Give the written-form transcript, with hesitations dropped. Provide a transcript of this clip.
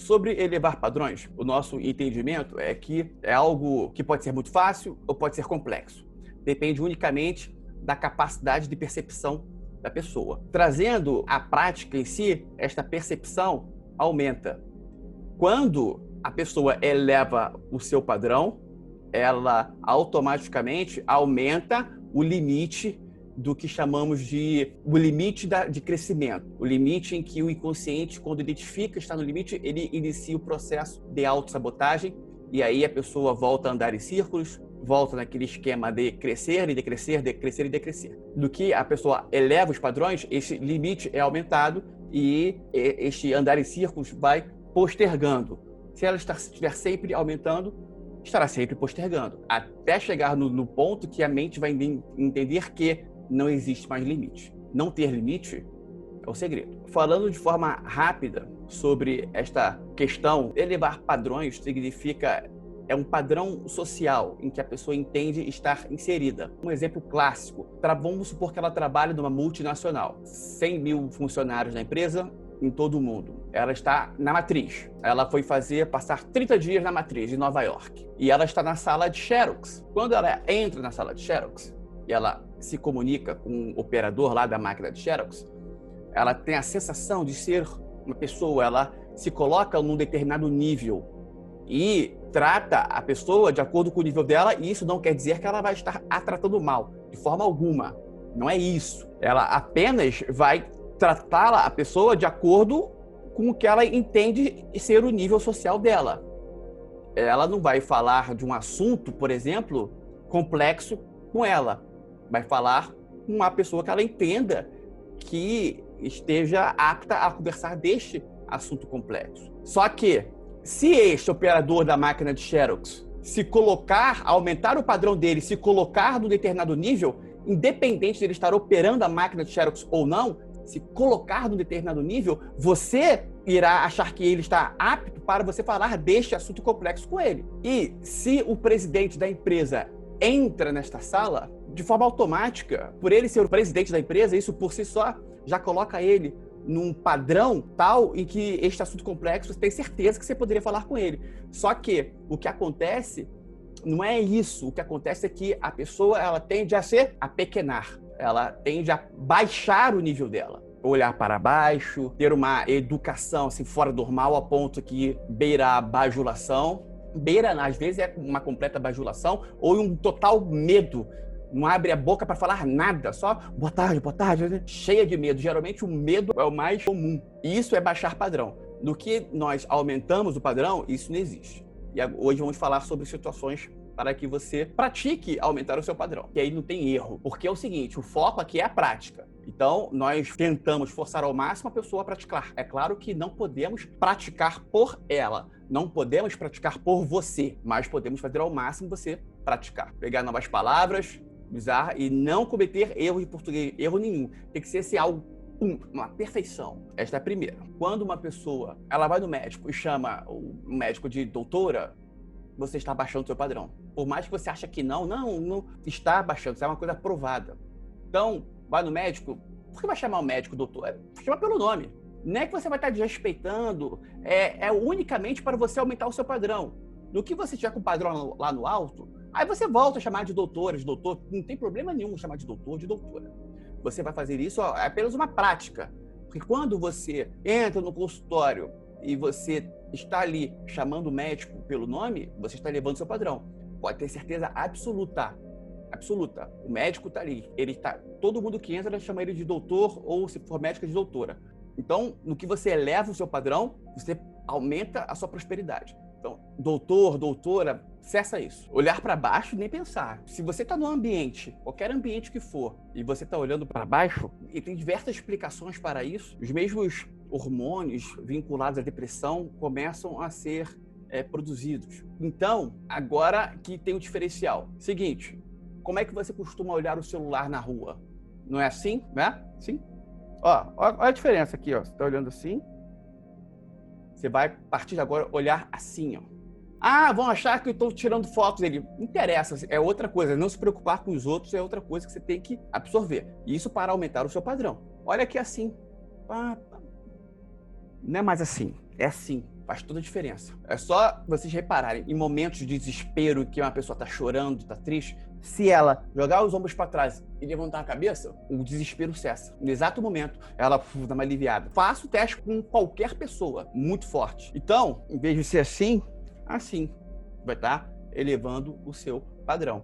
Sobre elevar padrões, o nosso entendimento é que é algo que pode ser muito fácil ou pode ser complexo. Depende unicamente da capacidade de percepção da pessoa. Trazendo a prática em si, esta percepção aumenta. Quando a pessoa eleva o seu padrão, ela automaticamente aumenta o limite do que chamamos de o limite de crescimento. O limite em que o inconsciente, quando identifica estar no limite, ele inicia o processo de autossabotagem e aí a pessoa volta a andar em círculos, volta naquele esquema de crescer e decrescer, decrescer e decrescer. Do que a pessoa eleva os padrões, esse limite é aumentado e este andar em círculos vai postergando. Se ela estiver sempre aumentando, estará sempre postergando, até chegar no ponto que a mente vai entender que não existe mais limite. Não ter limite é o segredo. Falando de forma rápida sobre esta questão, elevar padrões significa é um padrão social em que a pessoa entende estar inserida. Um exemplo clássico, vamos supor que ela trabalha numa multinacional, 100 mil funcionários na empresa, em todo o mundo. Ela está na matriz. Ela foi passar 30 dias na matriz, em Nova York. E ela está na sala de Xerox. Quando ela entra na sala de Xerox, e ela se comunica com o operador lá da máquina de Xerox, ela tem a sensação de ser uma pessoa, ela se coloca num determinado nível e trata a pessoa de acordo com o nível dela, e isso não quer dizer que ela vai estar a tratando mal, de forma alguma. Não é isso. Ela apenas vai tratá-la, a pessoa, de acordo com o que ela entende ser o nível social dela. Ela não vai falar de um assunto, por exemplo, complexo com ela. Vai falar com uma pessoa que ela entenda que esteja apta a conversar deste assunto complexo. Só que, se este operador da máquina de Xerox se colocar, aumentar o padrão dele, se colocar num determinado nível, independente de ele estar operando a máquina de Xerox ou não, se colocar num determinado nível, você irá achar que ele está apto para você falar deste assunto complexo com ele. E se o presidente da empresa entra nesta sala, de forma automática, por ele ser o presidente da empresa, isso por si só já coloca ele num padrão tal em que este assunto complexo você tem certeza que você poderia falar com ele. Só que o que acontece não é isso. O que acontece é que a pessoa ela tende a se apequenar. Ela tende a baixar o nível dela. Olhar para baixo, ter uma educação assim, fora do normal, a ponto que beira a bajulação. Beira, às vezes, é uma completa bajulação ou um total medo. Não abre a boca para falar nada, só boa tarde, né? Cheia de medo. Geralmente o medo é o mais comum. E isso é baixar padrão. No que nós aumentamos o padrão, isso não existe. E hoje vamos falar sobre situações para que você pratique aumentar o seu padrão. E aí não tem erro, porque é o seguinte, o foco aqui é a prática. Então, nós tentamos forçar ao máximo a pessoa a praticar. É claro que não podemos praticar por ela, não podemos praticar por você, mas podemos fazer ao máximo você praticar. Pegar novas palavras, usar e não cometer erro de português, erro nenhum. Tem que ser algo uma perfeição. Esta é a primeira. Quando uma pessoa ela vai no médico e chama o médico de doutora, você está abaixando o seu padrão. Por mais que você ache que não está abaixando, isso é uma coisa provada. Então, vai no médico, por que vai chamar o médico doutor? Chama pelo nome. Não é que você vai estar desrespeitando, é unicamente para você aumentar o seu padrão. No que você tiver com o padrão lá no alto, aí você volta a chamar de doutor, não tem problema nenhum chamar de doutor, de doutora. Você vai fazer isso, é apenas uma prática. Porque quando você entra no consultório e você está ali chamando o médico pelo nome, você está elevando seu padrão. Pode ter certeza absoluta. O médico está ali. Todo mundo que entra chama ele de doutor ou, se for médica, de doutora. Então, no que você eleva o seu padrão, você aumenta a sua prosperidade. Então, doutor, doutora, cessa isso. Olhar para baixo, nem pensar. Se você está num ambiente, qualquer ambiente que for, e você está olhando para baixo, e tem diversas explicações para isso, os mesmos hormônios vinculados à depressão começam a ser produzidos. Então, agora que tem um diferencial. Seguinte, como é que você costuma olhar o celular na rua? Não é assim, né? Sim. Ó, olha a diferença aqui, ó. Você está olhando assim. Você vai, a partir de agora, olhar assim, ó. Ah, vão achar que eu estou tirando fotos dele. Não interessa, é outra coisa. Não se preocupar com os outros é outra coisa que você tem que absorver. Isso para aumentar o seu padrão. Olha aqui assim. Não é mais assim, é assim. Faz toda a diferença. É só vocês repararem, em momentos de desespero, que uma pessoa está chorando, está triste, se ela jogar os ombros para trás e levantar a cabeça, o desespero cessa. No exato momento, ela dá uma aliviada. Faça o teste com qualquer pessoa muito forte. Então, em vez de ser assim, assim, vai estar elevando o seu padrão.